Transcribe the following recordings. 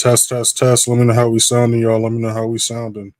Test, test, test. Let me know how we sounding, y'all. Let me know how we sounding.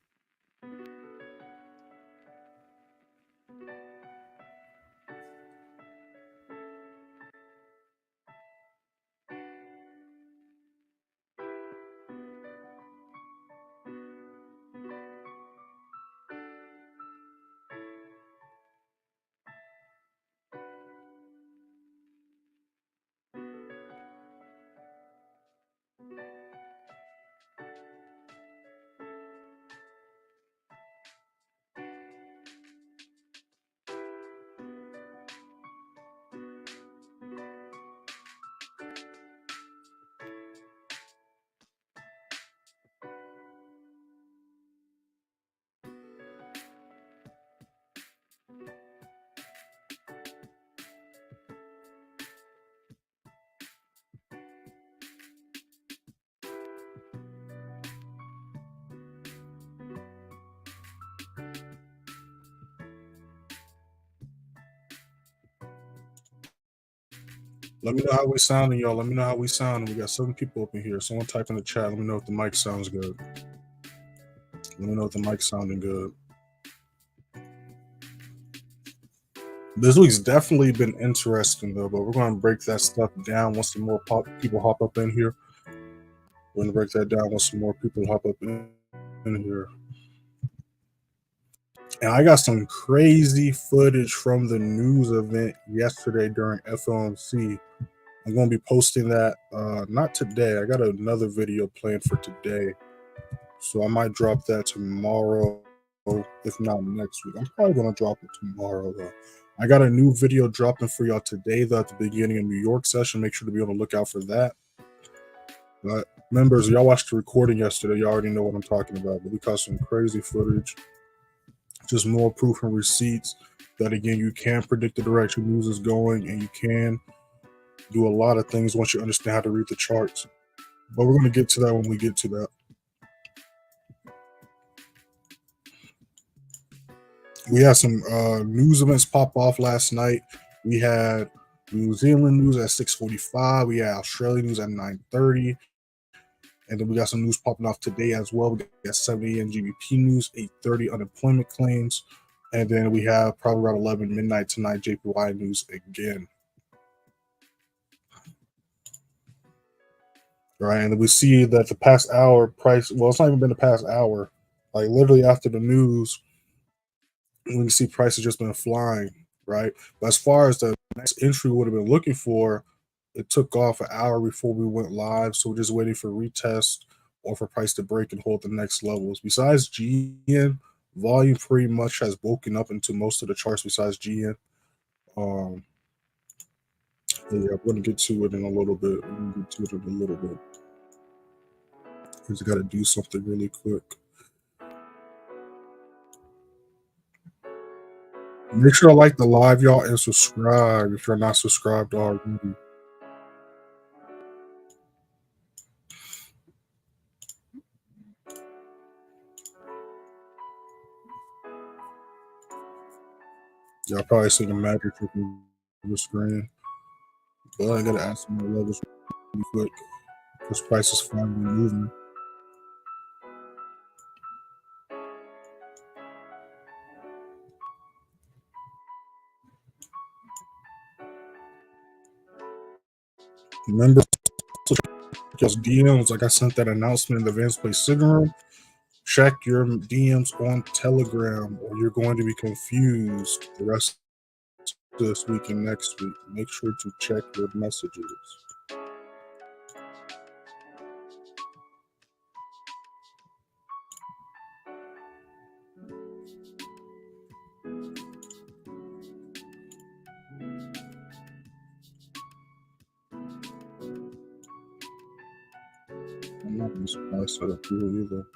Let me know how we sounding, y'all. Let me know how we sounding. We got 7 people up in here. Someone type in the chat. Let me know if the mic sounds good. Let me know if the mic sounding good. This week's definitely been interesting, though, but we're going to break that stuff down once some more people hop up in here. We're going to break that down once some more people hop up in here. And I got some crazy footage from the news event yesterday during FOMC. I'm going to be posting that, not today. I got another video planned for today. So I might drop that tomorrow, if not next week. I'm probably going to drop it tomorrow, though. I got a new video dropping for y'all today, though, at the beginning of New York session. Make sure to be on the lookout for that. But members, y'all watched the recording yesterday. You already know what I'm talking about. But we got some crazy footage. Just more proof and receipts that, again, you can predict the direction news is going, and you can do a lot of things once you understand how to read the charts. But we're going to get to that when we get to that. We had some news events pop off last night. We had New Zealand news at 6:45. We had Australia news at 9:30. And then we got some news popping off today as well. We got 7 a.m. GBP news, 8:30 unemployment claims. And then we have probably around 11 midnight tonight JPY news again. Right, and then we see that the past hour price, well, it's not even been the past hour. Like literally after the news, we can see prices just been flying, right? But as far as the next entry we would have been looking for, it took off an hour before we went live. So we're just waiting for retest or for price to break and hold the next levels. Besides GN, volume pretty much has woken up into most of the charts besides GN. Yeah, I'm going to get to it in a little bit. Because I got to do something really quick. Make sure to like the live, y'all, and subscribe if you're not subscribed already. Y'all probably see the magic on the screen. But I gotta add some more levels really quick. This price is finally moving. Remember, just DMs, like I sent that announcement in the Advanced Play Signal Room. Check your DMs on Telegram or you're going to be confused the rest of this week and next week. Make sure to check your messages. I'm not going to surprise set up here either.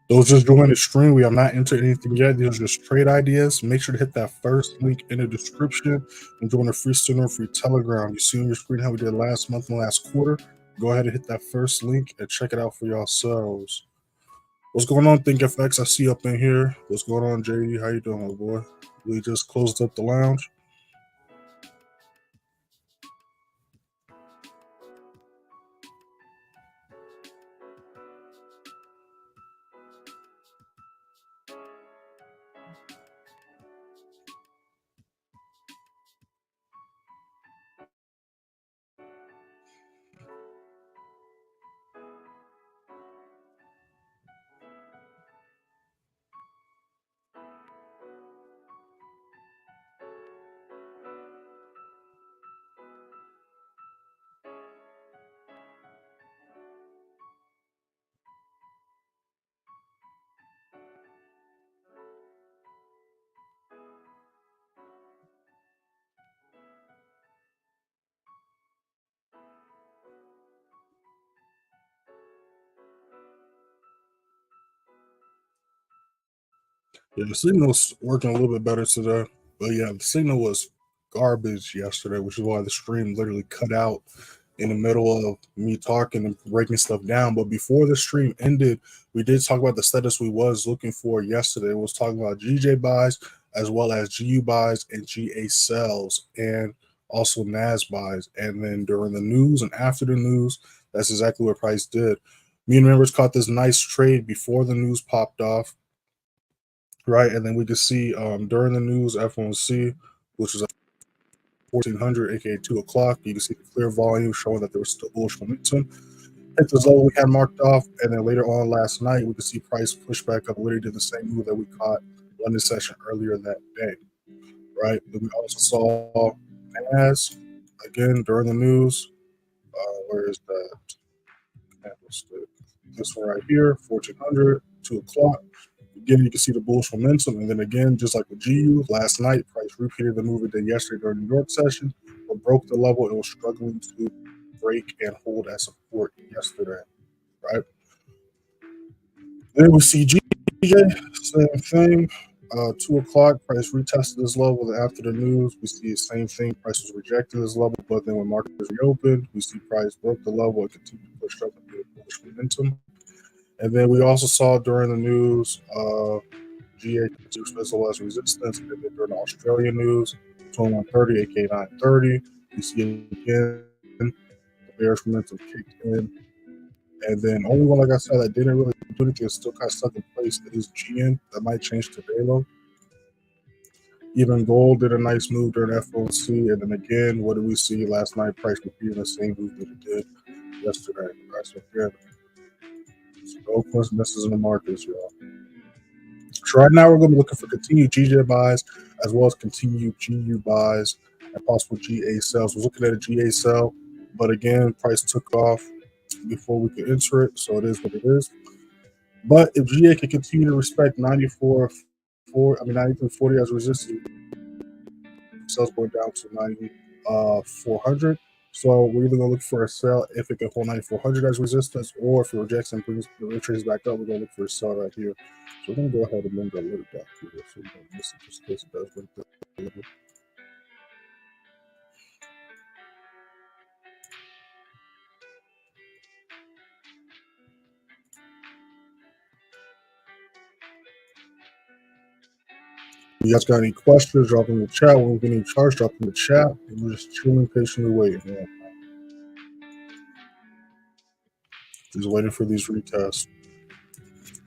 Those just joining the stream, we have not entered anything yet. These are just trade ideas. Make sure to hit that first link in the description and join the free student free Telegram. You see on your screen how we did last month and last quarter. Go ahead and hit that first link and check it out for yourselves. What's going on, ThinkFX? I see you up in here. What's going on, JD? How you doing, my boy? We just closed up the lounge. Yeah, the signal's working a little bit better today. But yeah, the signal was garbage yesterday, which is why the stream literally cut out in the middle of me talking and breaking stuff down. But before the stream ended, we did talk about the status we was looking for yesterday. It was talking about GJ buys as well as GU buys and GA sells and also NAS buys. And then during the news and after the news, that's exactly what price did. Me and members caught this nice trade before the news popped off, right? And then we could see during the news, FOMC, which is 1400, aka 2 o'clock, you can see the clear volume showing that there was still bullish momentum. Hit the level we had marked off, and then later on last night, we could see price push back up, literally did the same move that we caught London session earlier that day, right? Then we also saw NAS again during the news. Where is that candlestick? This one right here, 1400, 2 o'clock. Again, you can see the bullish momentum. And then again, just like the GU, last night, price repeated the move it did yesterday during the New York session, but broke the level it was struggling to break and hold as support yesterday, right? Then we see GJ, same thing. 2 o'clock, price retested this level. After the news, we see the same thing. Price was rejected this level, but then when markets reopened, we see price broke the level and continued to push up into bullish momentum. And then we also saw during the news, GA special as resistance, and then during the Australian news, 2130, aka 930. You see again the bearish momentum kicked in. And then only one, like I said, that didn't really do anything, is still kind of stuck in place, is GN. That might change today though. Even gold did a nice move during FOMC, and then again, what did we see last night? Price repeating the same move that it did yesterday. Right, so again, no coincidences in the markets, y'all. So right now we're going to be looking for continued GJ buys as well as continued GU buys and possible GA sales. We're looking at a GA sell, but again, price took off before we could enter it, so it is what it is. But if GA can continue to respect 93.40 as resistance, sales going down to 9400. So we're either going to look for a sell if it can hold 9400 as resistance, or if it rejects and brings the retrace back up, we're going to look for a sell right here. So we're going to go ahead and bring that little back here, so we don't miss it just in case it does break that level. If you guys got any questions, drop them in the chat. When we get any charts, drop them in the chat. And we're just chilling, patiently waiting. Yeah. Just waiting for these retests.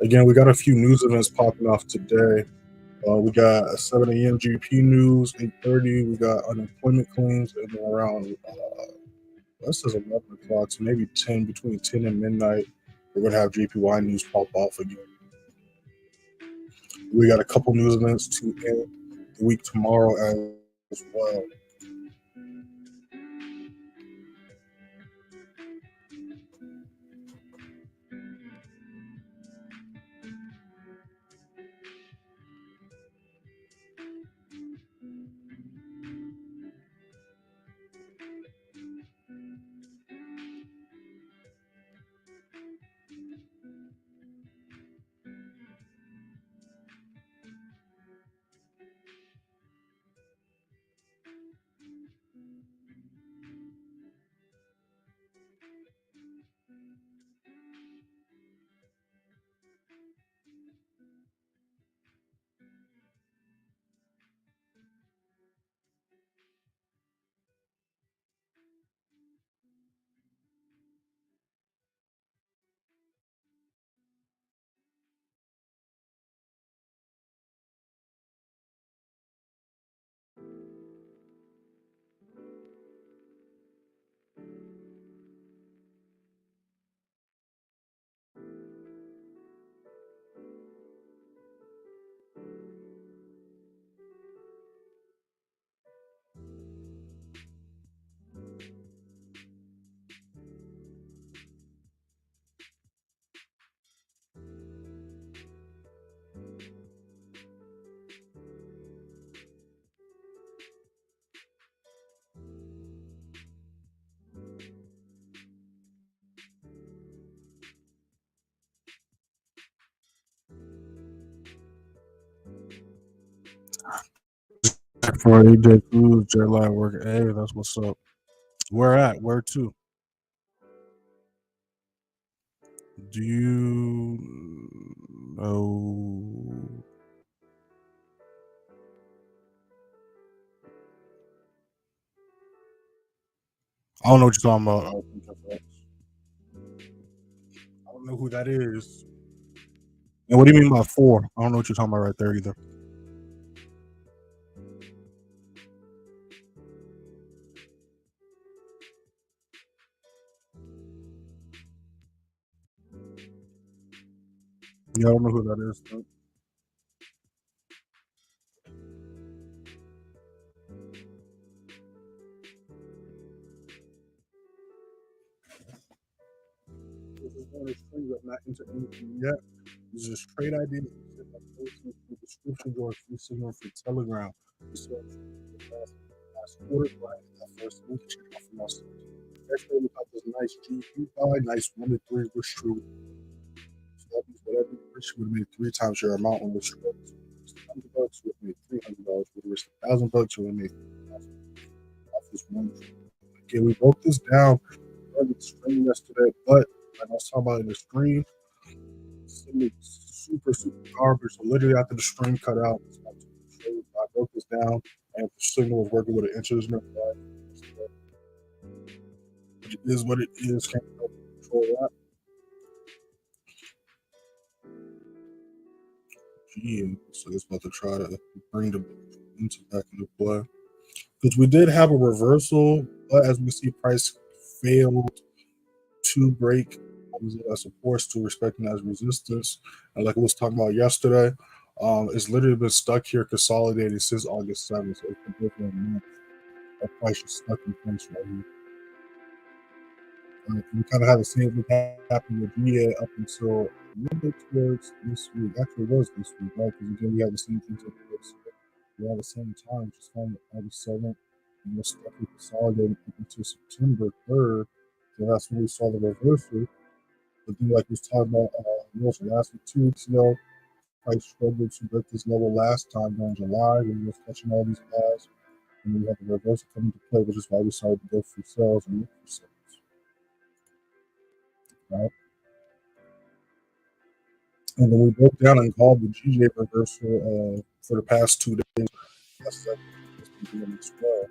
Again, we got a few news events popping off today. We got 7 a.m. GDP news, 8:30. We got unemployment claims, and then around this is 11 o'clock, so maybe 10, between 10 and midnight, we're gonna have JPY news pop off again. We got a couple news events to end the week tomorrow as well. For AJ Cruz, J Line work. Hey, that's what's up. Where at? Where to? Do you know? I don't know what you're talking about. I don't know who that is. And what do you mean by 4? I don't know what you're talking about right there either. Yeah, I don't know who that is. Though. This is one of the streams I'm not into anything yet. This is just trade ideas. The description or free signal for Telegram. So last quarter, right? That first link, check out from us. Next day, we got this nice GBPJPY, nice 1 to 3 was true. So that means whatever you wish would have made 3 times your amount on the trade. $100 would have made $300. Would have risked $1,000. You would have made off this one. Okay, we broke this down on the stream yesterday, but like I was talking about in the stream, super garbage. So literally after the stream cut out, I broke this down, and the signal was working with an inches. It is what it is. Can't control that. Yeah, so it's about to try to bring the into back into play. Because we did have a reversal, but as we see, price failed to break as support to respecting as resistance. And like I was talking about yesterday, it's literally been stuck here consolidating since August 7th. So it's been different month. That price is stuck in place right here. We kind of had the same thing happen with GA up until a little bit towards this week. Actually, it was this week, right? Because again, we had the same thing take place. We had the same time, just on August 7th, and we're stuck in consolidating up until September 3rd. So that's when we saw the reversal. But then, like we was talking about, last week, 2 weeks ago, price struggled to break this level last time during July when we was touching all these highs. And then we had the reversal come into play, which is why we started to go for sales and look for sales. Right? And then we broke down and called the GJ reversal for the past 2 days. That's been doing as well.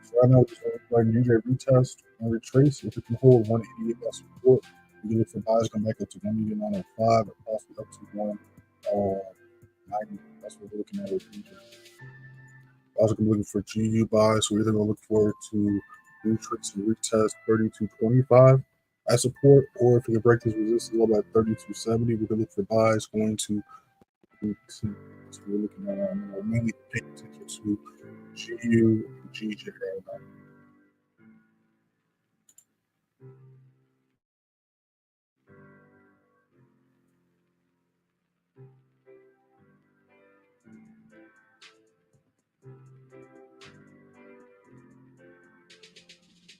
So right now, we're just going to GJ retest and retrace. If it can hold 188 as support, we can look for buys come back up to 189.05 and possibly up to 190. That's what we're looking at with GJ. Also, I'm looking for GU buys. So we're either going to look forward to retrace and retest 32.25 as support, or if we can break this resistance level at 32.70, we can look for buys going to. So we're looking at mainly paying attention to GU and GJ right now.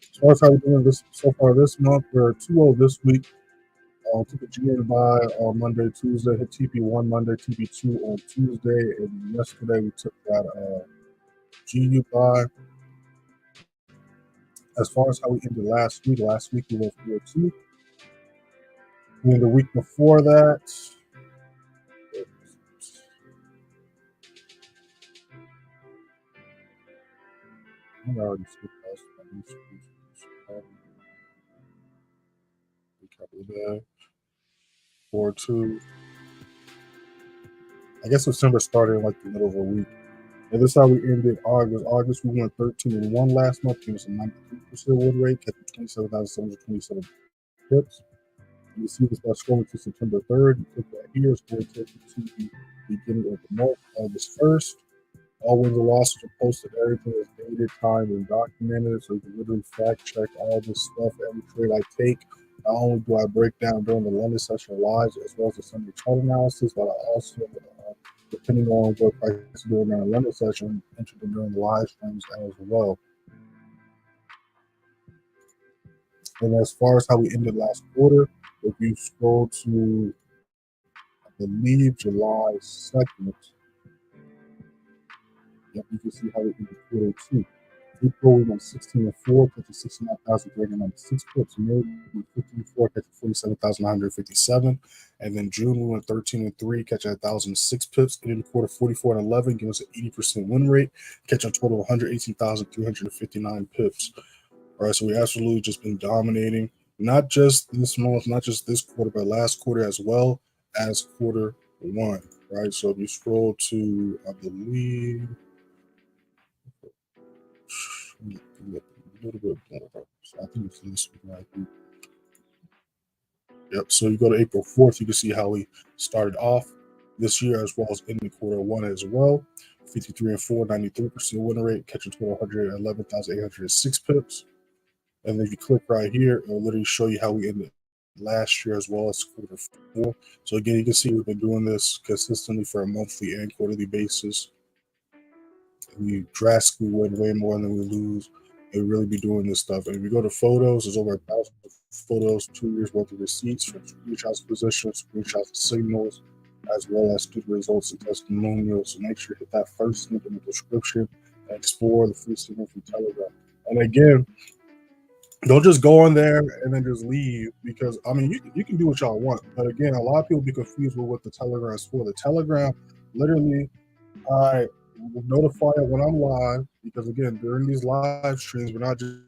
As far as how we're doing this so far this month, we're 2-0 this week. Took a GA buy on Monday, Tuesday, hit TP1 Monday, TP2 on Tuesday, and yesterday we took that GU buy. As far as how we ended last week we went 4-2. And the week before that, I already skipped past that. 4-2. I guess September started in like the middle of a week. And this is how we ended August. August we went 13-1 last month. It was a 93% win rate, kept 27,727 pips. You see this by scrolling to September 3rd. You click that here. It's going to take you to the beginning of the month, August 1st. All wins and losses are posted. Everything is dated, timed, and documented. So you can literally fact check all this stuff. Every trade I take, Not only do I break down during the London session lives as well as the Sunday chart analysis, but I also, depending on what price is doing during the London session, enter them during the live streams as well. And as far as how we ended last quarter, if you scroll to, I believe, July 2nd, yep, you can see how we ended quarter two. April, we went 16 and 4, catching 69,396 pips. May, we went 15 and 4, catching 47,957. And then June, we went 13 and 3, catching 1,006 pips. And in the quarter, 44 and 11, giving us an 80% win rate, catching a total of 118,359 pips. All right, so we absolutely just been dominating, not just this month, not just this quarter, but last quarter as well as quarter one, right? So if you scroll to, I believe, a little bit more. So I think it's this one right here. Yep. So you go to April 4th, you can see how we started off this year as well as in the quarter one as well. 53 and 4, 93% win rate, catching total 111,806 pips. And then if you click right here, it'll literally show you how we ended last year as well as quarter four. So again, you can see we've been doing this consistently for a monthly and quarterly basis. And we drastically win way more than we lose. And we really be doing this stuff. And if you go to photos, there's over 1,000 photos, 2 years worth of receipts from screenshots, positions, screenshots, signals, as well as student results and testimonials. So make sure to hit that first link in the description and explore the free signal from Telegram. And again, don't just go on there and then just leave, because I mean you can do what y'all want, but again, a lot of people be confused with what the Telegram is for. The Telegram, literally, I will notify it when I'm live, because again, during these live streams, we're not just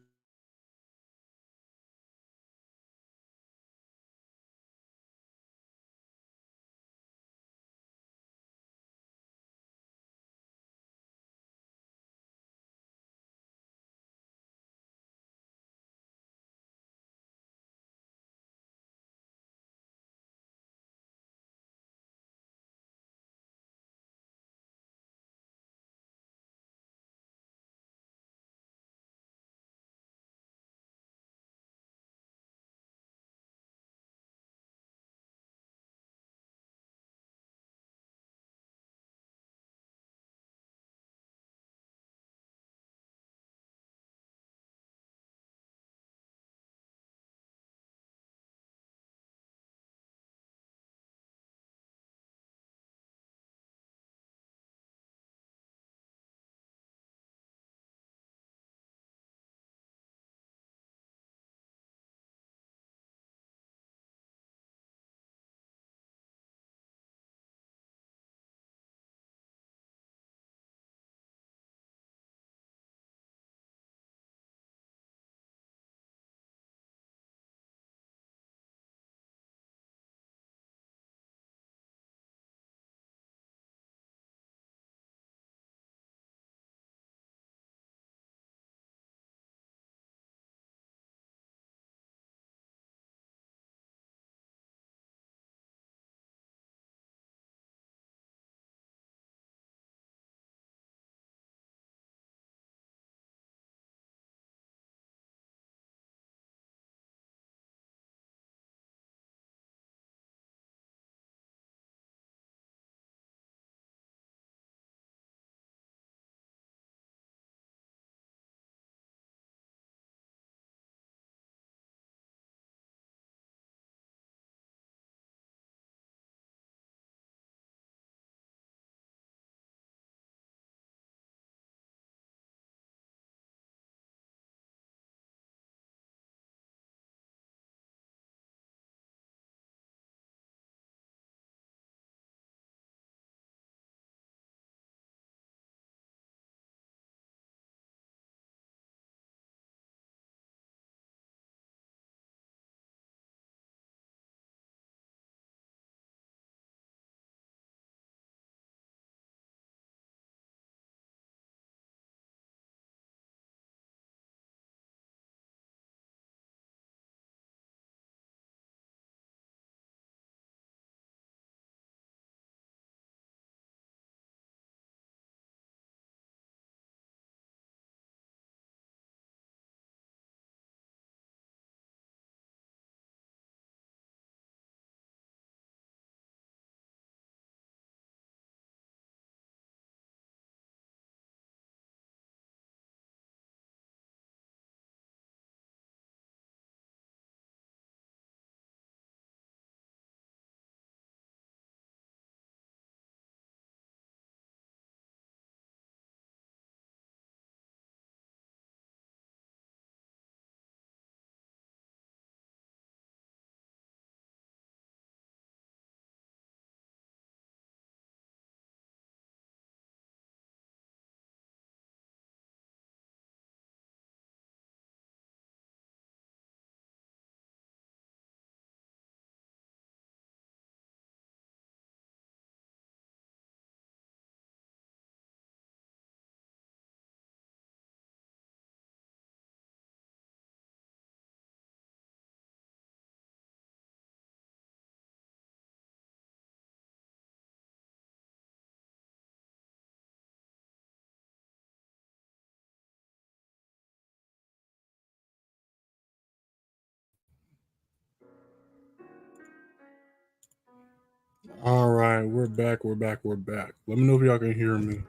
All right, we're back. Let me know if y'all can hear me.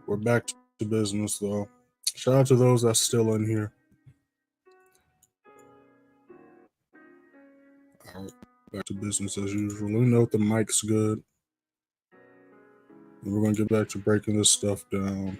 We're back to business though. Shout out to those that's still in here. All right, back to business as usual. Let me know if the mic's good. And we're gonna get back to breaking this stuff down.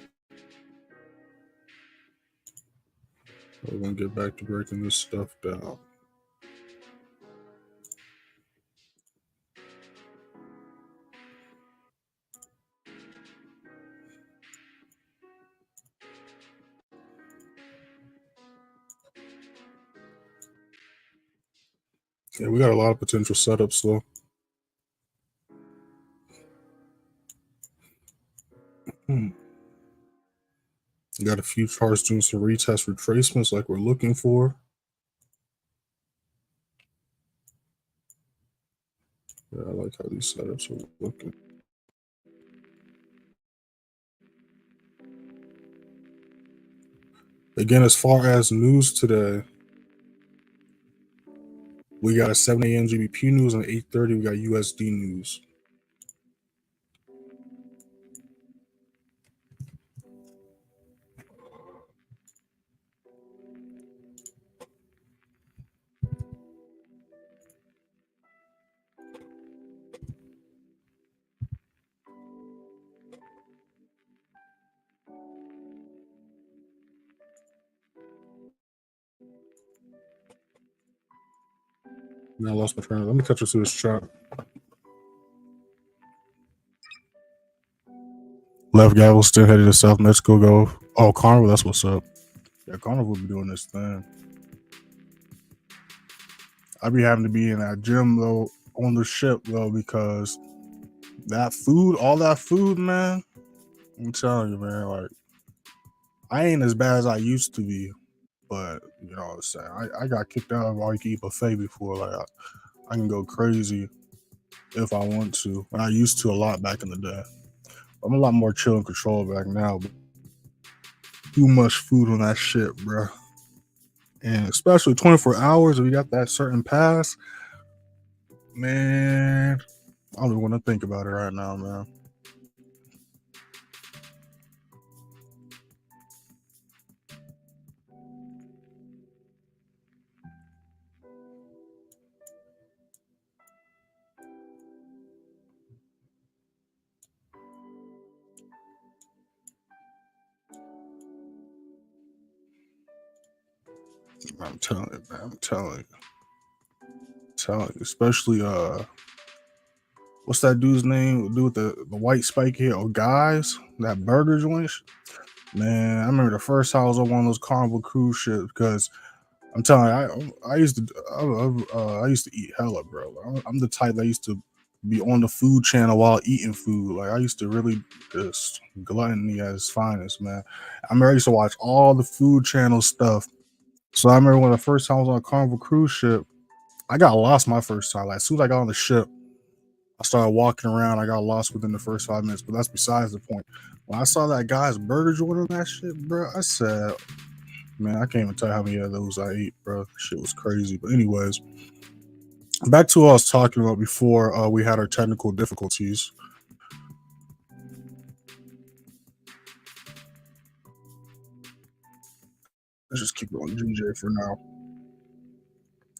Yeah, we got a lot of potential setups though. Got a few charts doing some retest retracements like we're looking for. Yeah, I like how these setups are looking. Again, as far as news today, we got a 7 a.m. GBP news and 8:30 we got USD news. Now I lost my train. Let me catch us to this chart. Left Galveston headed to South Mexico. Go. Oh, Carnival. That's what's up. Yeah, Carnival will be doing this thing. I be having to be in that gym though on the ship though because that food, all that food, man. I'm telling you, man. Like I ain't as bad as I used to be, but you know what I'm saying. I got kicked out of all you can eat buffet before. Like I can go crazy if I want to, and I used to a lot back in the day. I'm a lot more chill and control back now. But too much food on that shit, bro. And especially 24 hours, if you got that certain pass, man. I don't even want to think about it right now, man. I'm telling you, man. I'm telling you. Especially what's that dude's name? Dude with the white spike here? Oh, guys, that burger joint. Man, I remember the first time I was on one of those Carnival cruise ships because I'm telling you, I used to eat hella, bro. I'm the type that used to be on the food channel while eating food. Like I used to really just gluttony at its finest, man. I remember I used to watch all the food channel stuff. So I remember when the first time I was on a Carnival cruise ship, I got lost my first time. Like as soon as I got on the ship, I started walking around. I got lost within the first 5 minutes, but that's besides the point. When I saw that guy's burger joint on that shit, bro, I said, man, I can't even tell you how many of those I ate, bro. Shit was crazy. But anyways, back to what I was talking about before we had our technical difficulties. Let's just keep going GJ for now.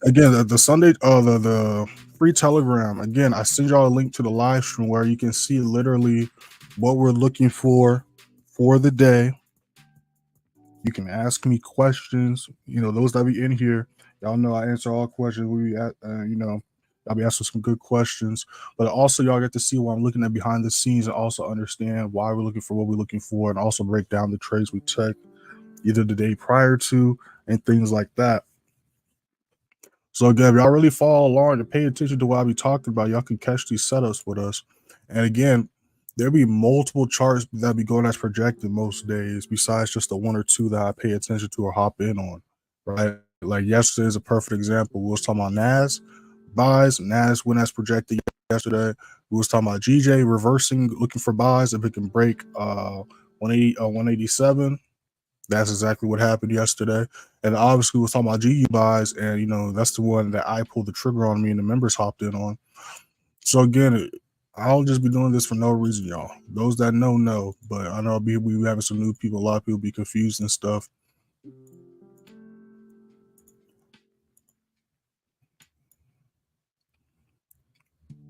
Again, the Sunday, the free Telegram. Again, I send y'all a link to the live stream where you can see literally what we're looking for the day. You can ask me questions. You know, those that be in here, y'all know I answer all questions. We, you know, I'll be asking some good questions, but also y'all get to see what I'm looking at behind the scenes and also understand why we're looking for what we're looking for, and also break down the trades we took either the day prior to and things like that. So again, if y'all really follow along and pay attention to what I be talking about, y'all can catch these setups with us. And again, there'll be multiple charts that be going as projected most days, besides just the one or two that I pay attention to or hop in on. Right. Like yesterday is a perfect example. We was talking about NAS buys. NAS went as projected yesterday. We was talking about GJ reversing, looking for buys if it can break 187. That's exactly what happened yesterday. And obviously, we was talking about GU buys, and you know that's the one that I pulled the trigger on. Me and the members hopped in on. So again, I'll just be doing this for no reason, y'all. Those that know, but I know we having some new people. A lot of people be confused and stuff.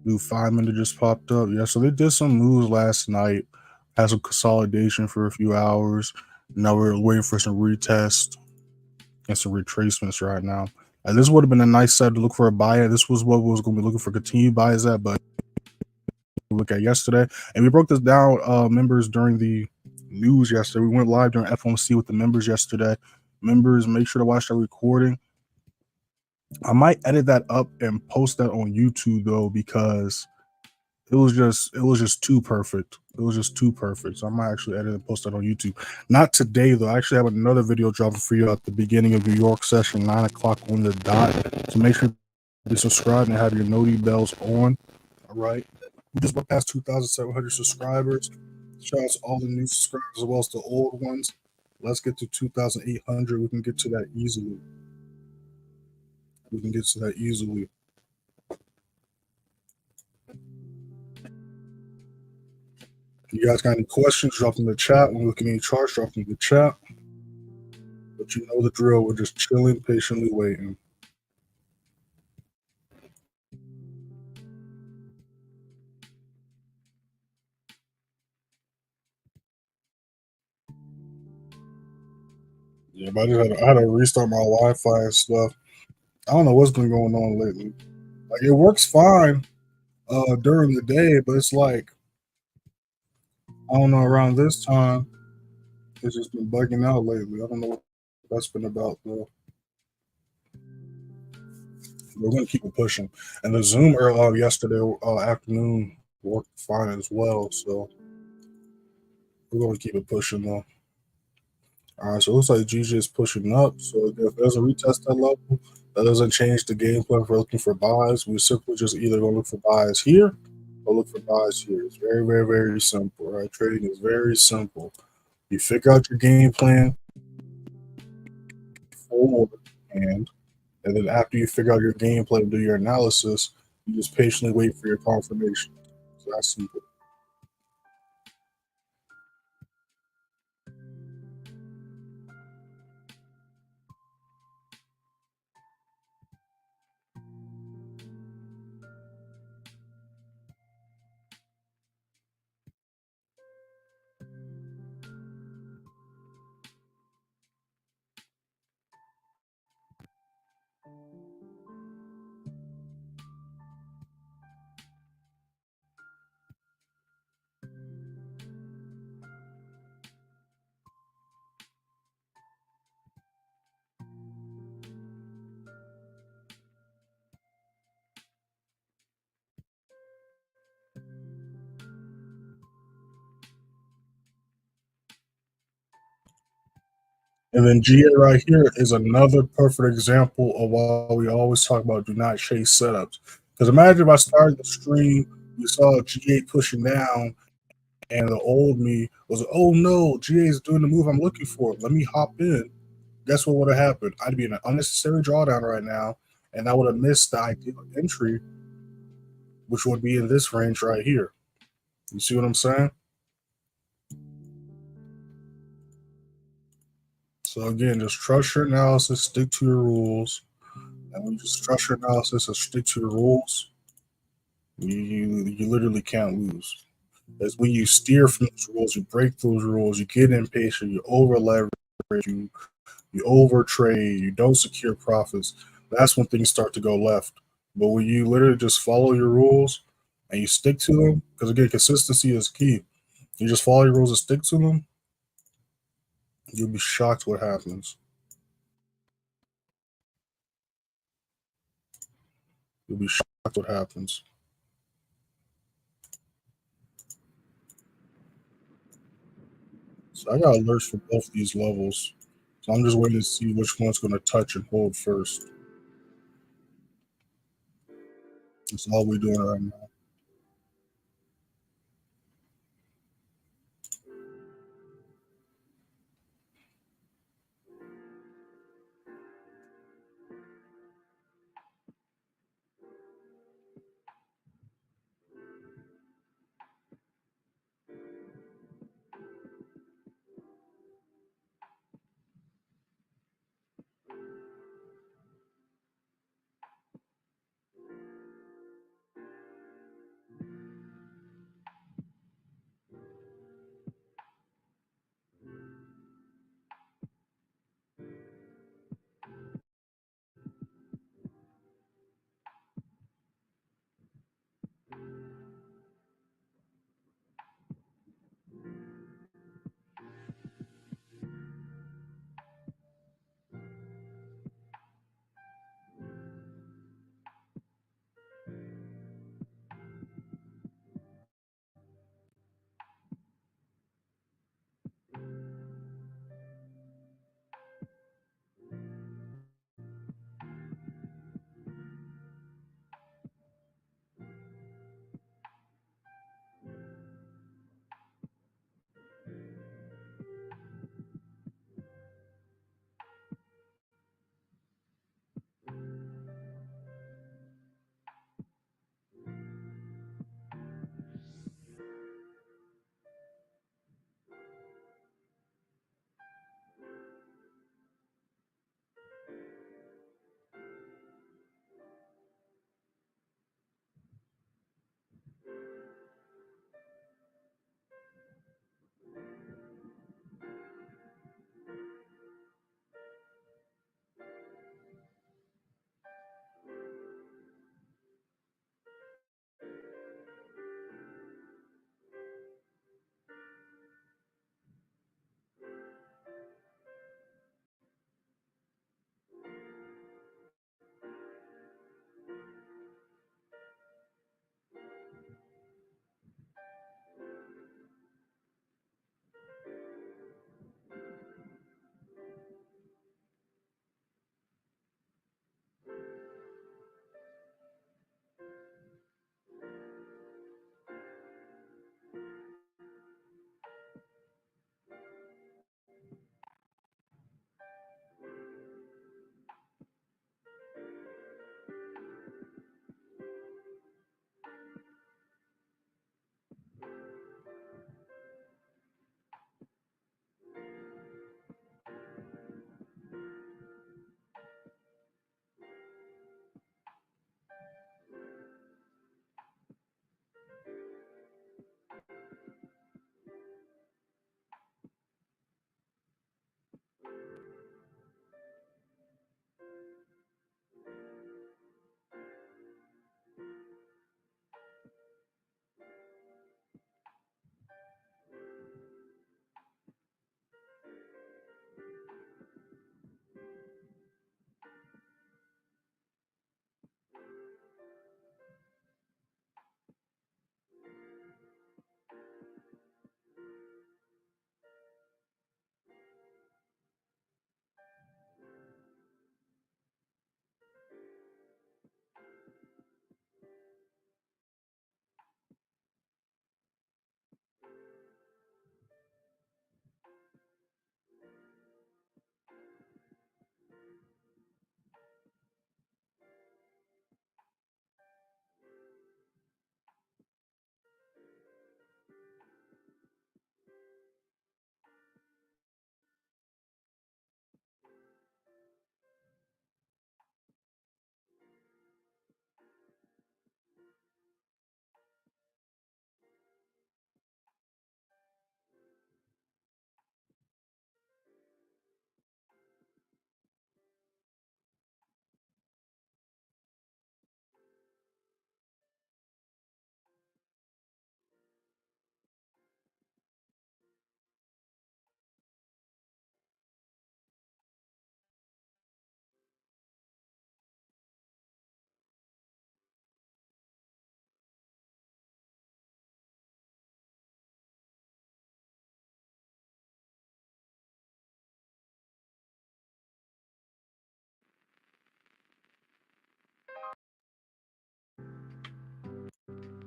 New 5 minute just popped up. Yeah, so they did some moves last night. Had some consolidation for a few hours. Now we're waiting for some retest and some retracements right now. And this would have been a nice set to look for a buy at. This was what we was going to be looking for continued buys at, but look at yesterday. And we broke this down, members, during the news yesterday. We went live during FOMC with the members yesterday. Members, make sure to watch that recording. I might edit that up and post that on YouTube though, because it was just too perfect. It was just too perfect. So I might actually edit and post that on YouTube. Not today though. I actually have another video dropping for you at the beginning of New York session, 9 o'clock on the dot. So make sure to be subscribed and have your noti bells on. All right. We just went past 2,700 subscribers. Shout out to all the new subscribers as well as the old ones. Let's get to 2,800. We can get to that easily. We can get to that easily. If you guys got any questions, drop them in the chat. When we look at any charts, drop them in the chat. But you know the drill. We're just chilling, patiently waiting. Yeah, but I had to restart my Wi-Fi and stuff. I don't know what's been going on lately. Like it works fine during the day, but it's like I don't know, around this time it's just been bugging out lately. I don't know what that's been about though. We're gonna keep it pushing. And the Zoom yesterday afternoon worked fine as well. So we're gonna keep it pushing though. All right, so it looks like GG is pushing up. So if there's a retest that level, that doesn't change the game plan for looking for buys. We simply just either gonna look for buys here or look for buys here. It's very, very, very simple. Right? Trading is very simple. You figure out your game plan beforehand, and then after you figure out your game plan, do your analysis, you just patiently wait for your confirmation. So that's simple. And then GA right here is another perfect example of why we always talk about do not chase setups. Because imagine if I started the stream, you saw GA pushing down, and the old me was, oh no, GA is doing the move I'm looking for. Let me hop in. Guess what would have happened? I'd be in an unnecessary drawdown right now, and I would have missed the ideal entry, which would be in this range right here. You see what I'm saying? So again, just trust your analysis, stick to your rules. And when you just trust your analysis and stick to your rules, you literally can't lose. As when you steer from those rules, you break those rules, you get impatient, you over leverage, you over trade, you don't secure profits. That's when things start to go left. But when you literally just follow your rules and you stick to them, because again, consistency is key. You just follow your rules and stick to them, you'll be shocked what happens. You'll be shocked what happens. So I got alerts for both these levels. So I'm just waiting to see which one's going to touch and hold first. That's all we're doing right now.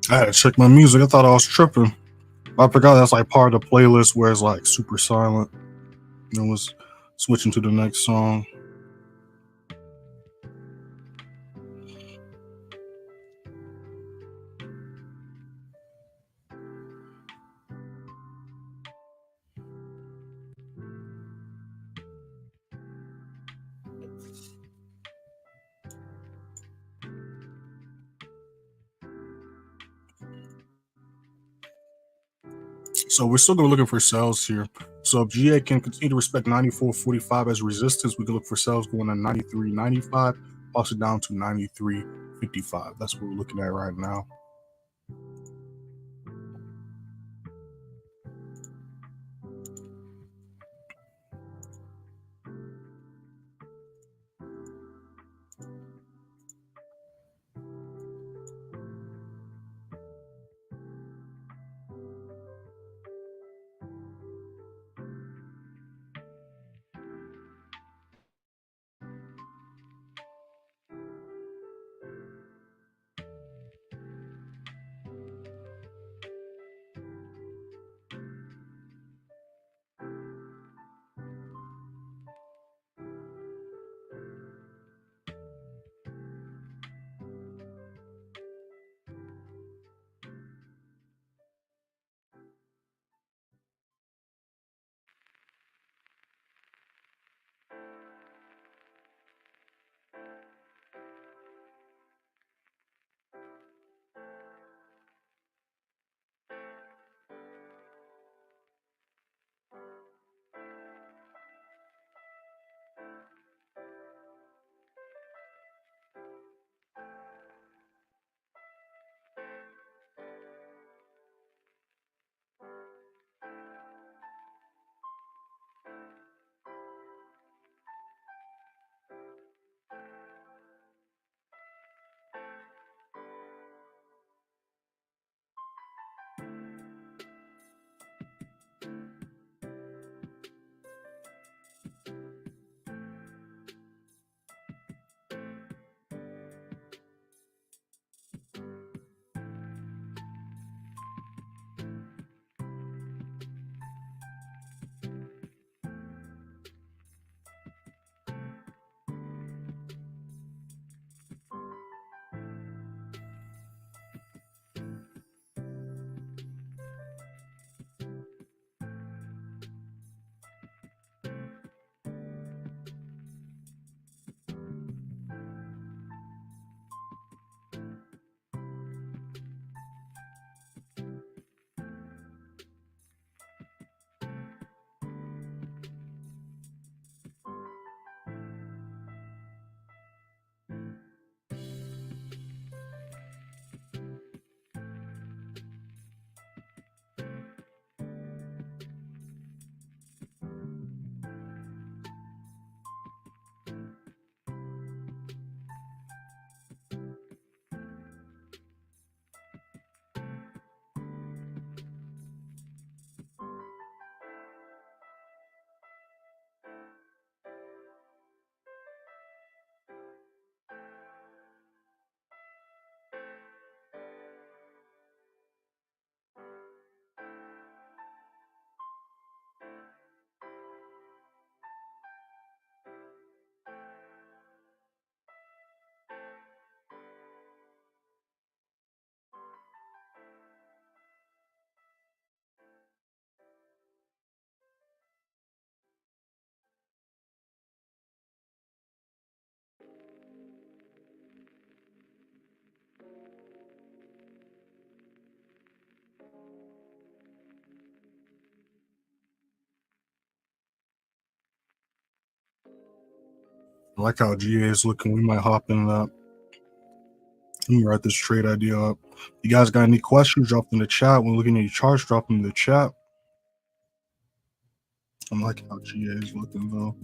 I had to check my music. I thought I was tripping. I forgot that's like part of the playlist where it's like super silent. And was switching to the next song. So we're still looking for sales here. So if GA can continue to respect 94.45 as resistance, we can look for sales going to 93.95, also down to 93.55. That's what we're looking at right now. I like how GA is looking. We might hop in that. Let me write this trade idea up. You guys got any questions? Drop them in the chat. When looking at your charts, drop them in the chat. I'm liking how GA is looking though.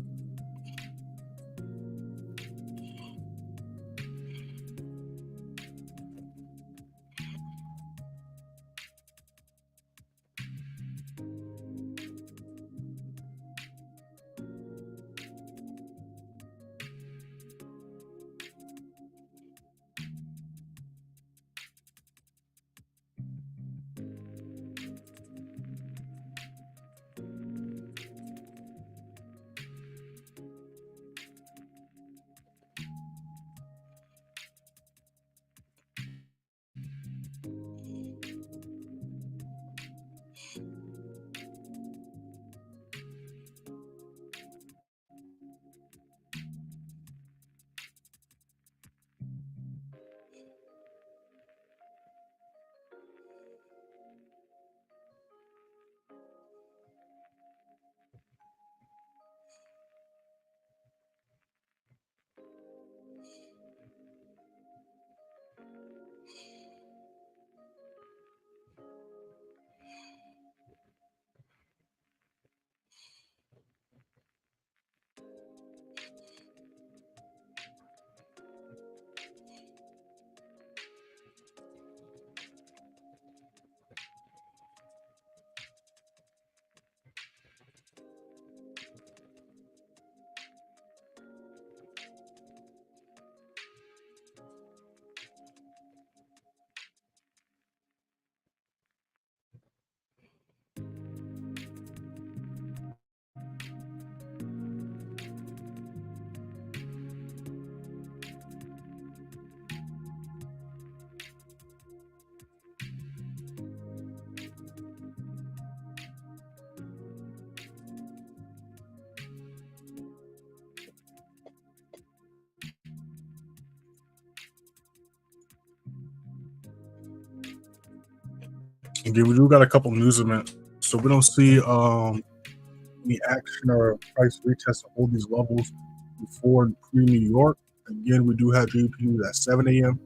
Again, we do got a couple news events, so we don't see any action or price retest to hold these levels before pre-New York. Again, we do have GBP news at 7 a.m.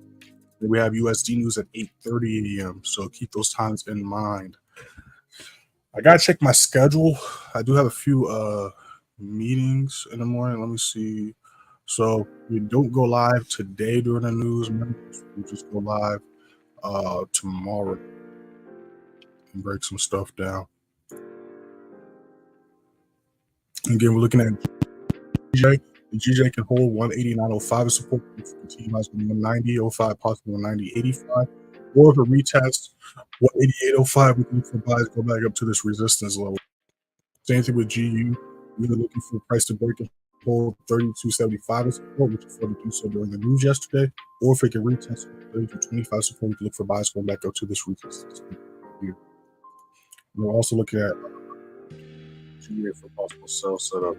and we have USD news at 8:30 a.m. So keep those times in mind. I gotta check my schedule. I do have a few meetings in the morning. Let me see. So we don't go live today during the news. We just go live tomorrow and break some stuff down. Again, we're looking at GJ. The GJ can hold 189.05 as support, continue rise from 190.05, possibly 190.85. Or if it retests 188.05, we can look for buys, go back up to this resistance level. Same thing with GU. We're looking for price to break and hold 32.75 as support, which is failed to do so during the news yesterday. Or if it can retest 32.25 support, we can look for buys going back up to this resistance here. We're also looking at GA for possible sell setup.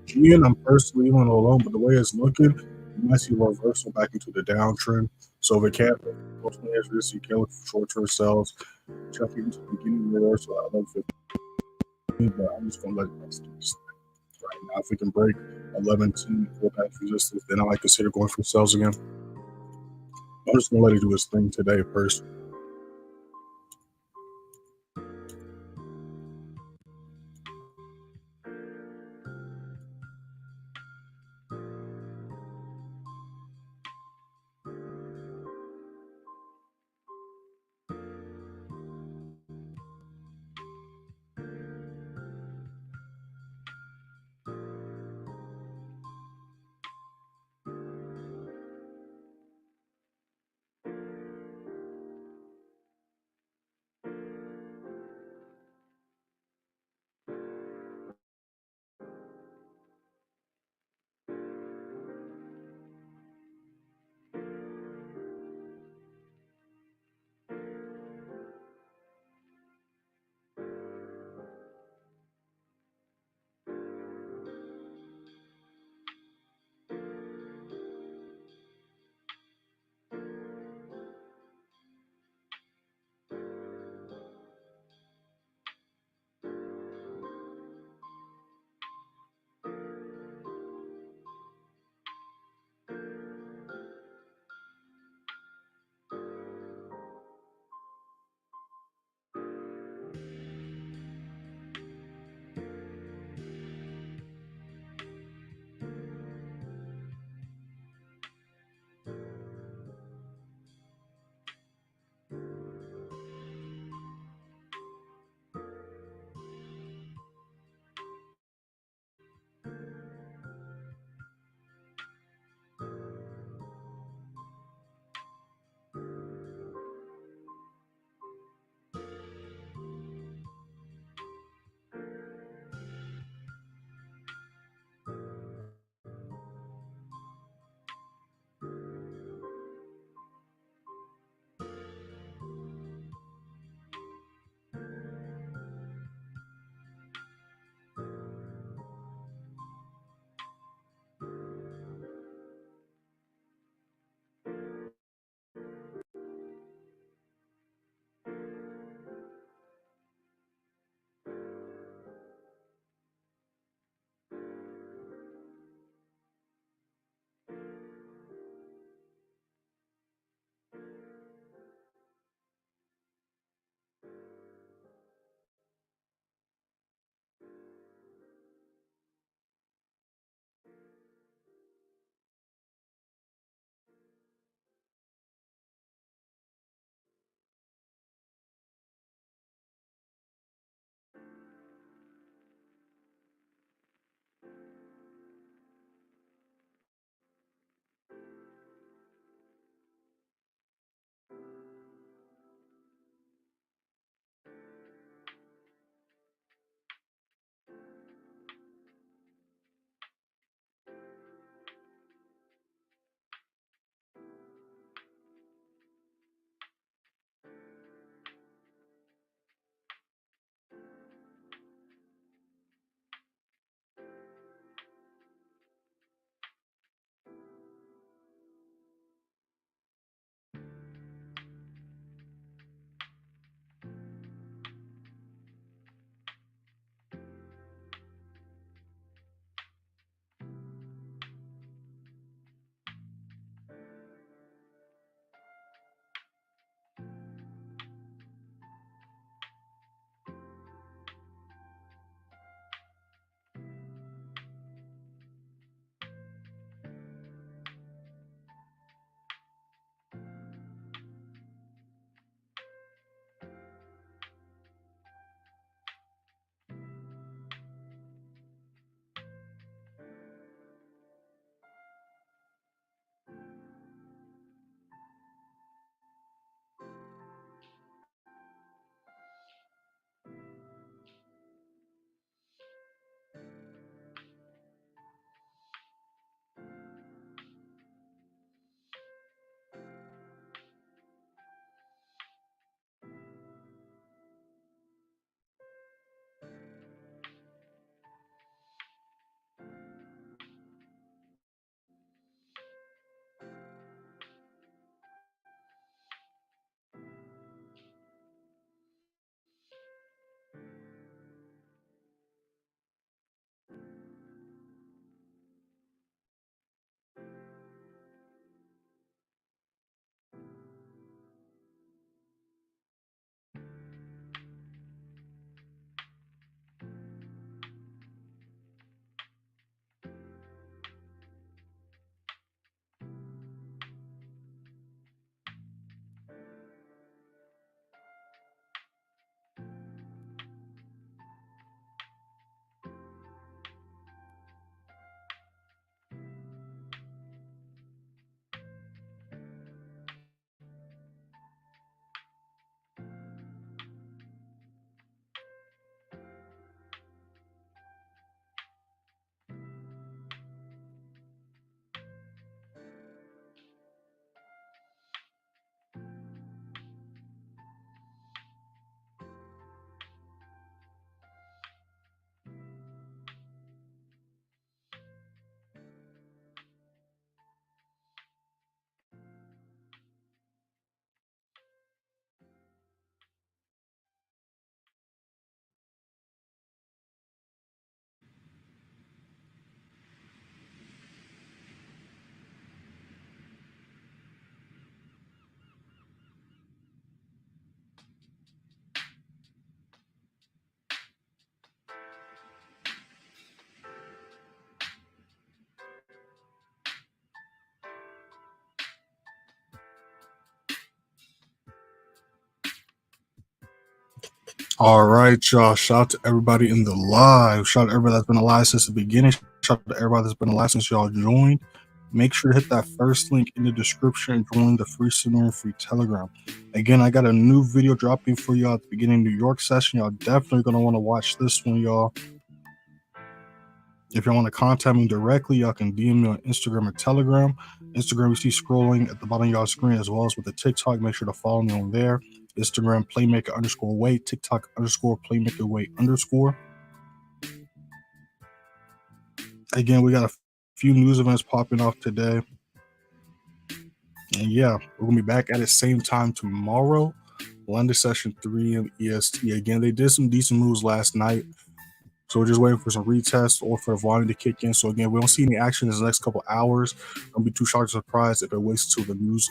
GN, I'm personally leaving it alone, but the way it's looking, you might see a reversal back into the downtrend. So if it can't, as risk, you can look for short-term sells. Check into the beginning of the reversal at 11.15, but I'm just going to let it rest right now. If we can break 11.10, pull back resistance, then I might consider going for sells again. I'm just going to let it do its thing today, personally. All right, y'all. Shout out to everybody in the live. Shout out to everybody that's been alive since the beginning. Shout out to everybody that's been alive since y'all joined. Make sure to hit that first link in the description and join the free Signal and free Telegram. Again, I got a new video dropping for y'all at the beginning of the New York session. Y'all definitely going to want to watch this one, y'all. If y'all want to contact me directly, y'all can DM me on Instagram or Telegram. Instagram, you see scrolling at the bottom of y'all screen, as well as with the TikTok. Make sure to follow me on there. Instagram, playmaker_way, TikTok _playmakerway_. Again, we got a few news events popping off today. And yeah, we're going to be back at the same time tomorrow. London session 3 m EST. Again, they did some decent moves last night. So we're just waiting for some retests or for the volume to kick in. So again, we don't see any action in the next couple hours. Don't be too shocked or surprised if it waits till the news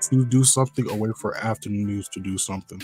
to do something or wait for after the news to do something.